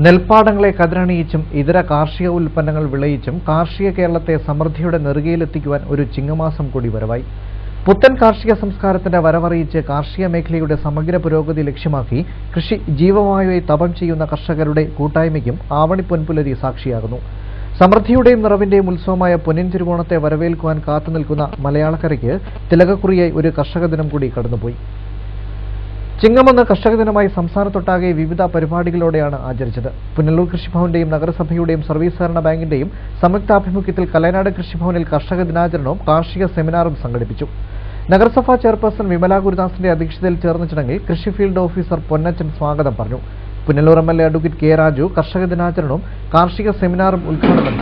നെൽപ്പാടങ്ങളെ കതിരണിയിച്ചും ഇതര കാർഷിക ഉൽപ്പന്നങ്ങൾ വിളയിച്ചും കാർഷിക കേരളത്തെ സമൃദ്ധിയുടെ നെറുകയിലെത്തിക്കുവാൻ ഒരു ചിങ്ങമാസം കൂടി വരവായി. പുത്തൻ കാർഷിക സംസ്കാരത്തിന്റെ വരവറിയിച്ച് കാർഷിക മേഖലയുടെ സമഗ്ര പുരോഗതി ലക്ഷ്യമാക്കി കൃഷി ജീവവായുവായി തപം ചെയ്യുന്ന കർഷകരുടെ കൂട്ടായ്മയ്ക്കും ആവണി പൊൻപുലരി സാക്ഷിയാകുന്നു. സമൃദ്ധിയുടെയും നിറവിന്റെയും ഉത്സവമായ പൊന്നിൻ തിരുവോണത്തെ വരവേൽക്കുവാൻ കാത്തുനിൽക്കുന്ന മലയാളക്കരയ്ക്ക് തിലകക്കുറിയായി ഒരു കർഷക ദിനം കൂടി കടന്നുപോയി. ചിങ്ങമെന്ന് കർഷക ദിനമായി സംസ്ഥാനത്തൊട്ടാകെ വിവിധ പരിപാടികളോടെയാണ് ആചരിച്ചത്. പുനലൂർ കൃഷിഭവന്റെയും നഗരസഭയുടെയും സർവീസ് സഹകരണ ബാങ്കിന്റെയും സംയുക്താഭിമുഖ്യത്തിൽ കലയനാട് കൃഷിഭവനിൽ കർഷക ദിനാചരണവും കാർഷിക സെമിനാറും സംഘടിപ്പിച്ചു. നഗരസഭാ ചെയർപേഴ്സൺ വിമല ഗുരുദാസിന്റെ അധ്യക്ഷതയിൽ ചേർന്ന ചടങ്ങിൽ കൃഷി ഫീൽഡ് ഓഫീസർ പൊന്നച്ചൻ സ്വാഗതം പറഞ്ഞു. Punalur MLA advocate K Raju കർഷക ദിനാചരണവും കാർഷിക സെമിനാറും ഉദ്ഘാടനം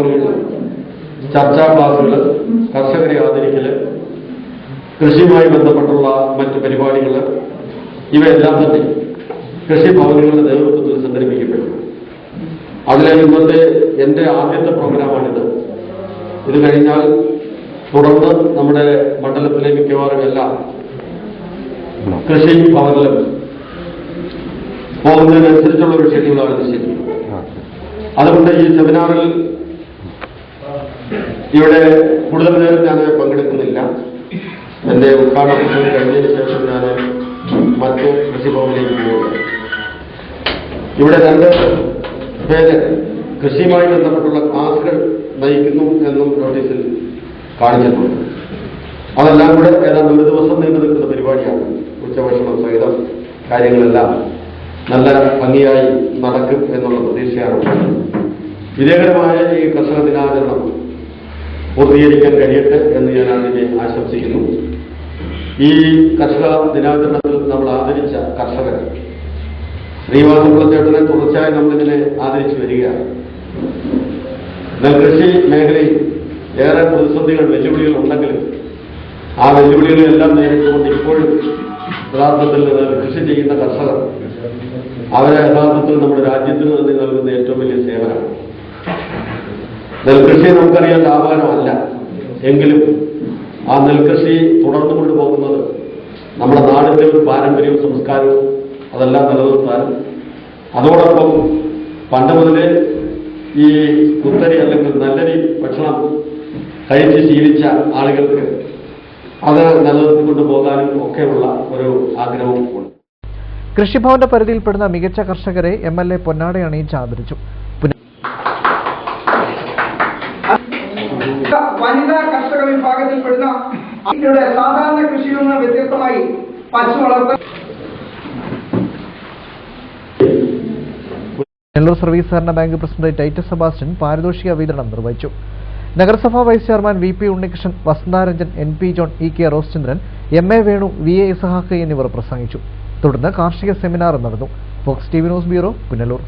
ചെയ്തു. ചർച്ചാ ക്ലാസുകൾ, കർഷകരെ ആദരിക്കൽ, കൃഷിയുമായി ബന്ധപ്പെട്ടുള്ള മറ്റ് പരിപാടികൾ, ഇവയെല്ലാം തന്നെ കൃഷിഭവനുകളുടെ നേതൃത്വത്തിൽ സംഘടിപ്പിക്കപ്പെട്ടു. അതിലെ ഇന്നത്തെ എൻ്റെ ആദ്യത്തെ പ്രോഗ്രാമാണിത്. ഇത് കഴിഞ്ഞാൽ തുടർന്ന് നമ്മുടെ മണ്ഡലത്തിലെ മിക്കവാറും എല്ലാ കൃഷി ഭവനിലും പോകുന്നതിനനുസരിച്ചുള്ള ഒരു ഷെഡ്യൂളാണ് നിശ്ചയിക്കുന്നത്. അതുകൊണ്ട് ഈ സെമിനാറിൽ ഇവിടെ കൂടുതൽ നേരം ഞാൻ പങ്കെടുക്കുന്നില്ല. എൻ്റെ ഉദ്ഘാടനം കഴിഞ്ഞതിന് ശേഷം ഞാൻ മറ്റ് കൃഷിഭവനിലേക്ക് പോകുന്നത്. ഇവിടെ 2 പേര് കൃഷിയുമായി ബന്ധപ്പെട്ടുള്ള ക്ലാസുകൾ നയിക്കുന്നു എന്നും നോട്ടീസിൽ കാണിച്ചിട്ടുണ്ട്. അതെല്ലാം കൂടെ ഏതാണ്ട് ഒരു ദിവസം നീണ്ടു നിൽക്കുന്ന പരിപാടിയാണ്. ഉച്ചഭക്ഷണം സഹിതം കാര്യങ്ങളെല്ലാം നല്ല ഭംഗിയായി നടക്കും എന്നുള്ള പ്രതീക്ഷയാണ്. വിജയകരമായ ഈ കർഷക ദിനാചരണം പൂർത്തീകരിക്കാൻ കഴിയട്ടെ എന്ന് ഞാൻ അതിനെ ആശംസിക്കുന്നു. ഈ കർഷക ദിനാചരണത്തിൽ നമ്മൾ ആദരിച്ച കർഷകർ ശ്രീവാസമുള്ള ചേട്ടനെ തുടർച്ചയായി നമ്മളിതിനെ ആദരിച്ചു വരികയാണ്. നെൽകൃഷി മേഖലയിൽ ഏറെ പ്രതിസന്ധികൾ, വെല്ലുവിളികൾ ഉണ്ടെങ്കിലും ആ വെല്ലുവിളികളെല്ലാം നേരിട്ടുകൊണ്ട് ഇപ്പോഴും യഥാർത്ഥത്തിൽ കൃഷി ചെയ്യുന്ന കർഷകർ അവരെ യഥാർത്ഥത്തിൽ നമ്മുടെ രാജ്യത്തിന് തന്നെ നൽകുന്ന ഏറ്റവും വലിയ സേവനമാണ്. നെൽകൃഷി നമുക്കറിയാൻ ലാഭകരമല്ല എങ്കിലും ആ നെൽകൃഷി തുടർന്നു കൊണ്ടുപോകുന്നത് നമ്മുടെ നാടിന്റെ ഒരു പാരമ്പര്യവും സംസ്കാരവും അതെല്ലാം നിലനിർത്താനും അതോടൊപ്പം പണ്ട് മുതലേ ഈ കുത്തരി അല്ലെങ്കിൽ നല്ലരി ഭക്ഷണം കഴിച്ച് ശീലിച്ച ആളുകൾക്ക് അത് നിലനിർത്തിക്കൊണ്ടു പോകാനും ഒക്കെയുള്ള ഒരു ആഗ്രഹവും ഉണ്ട്. കൃഷിഭവന്റെ പരിധിയിൽപ്പെടുന്ന മികച്ച കർഷകരെ എംഎൽഎ പൊന്നാട അണിയിച്ച് ആദരിച്ചു. വനിതാ കർഷക വിഭാഗത്തിൽപ്പെടുന്ന സാധാരണ കൃഷിയിൽ നിന്ന് വ്യത്യസ്തമായി പശു വളർത്തൽ. പുനലൂർ സർവീസ് സഹകരണ ബാങ്ക് പ്രസിഡന്റ് ടൈറ്റസ് സെബാസ്റ്റ്യൻ പാരിതോഷിക വിതരണം നിർവഹിച്ചു. നഗരസഭാ vice chairman V P Unnikrishnan, Vasantharanjan, N P John, E K Roschandran, M A Venu, V A Isahak എന്നിവർ പ്രസംഗിച്ചു. തുടർന്ന് കാർഷിക സെമിനാർ നടന്നു. Fox T V news bureau, Punalur.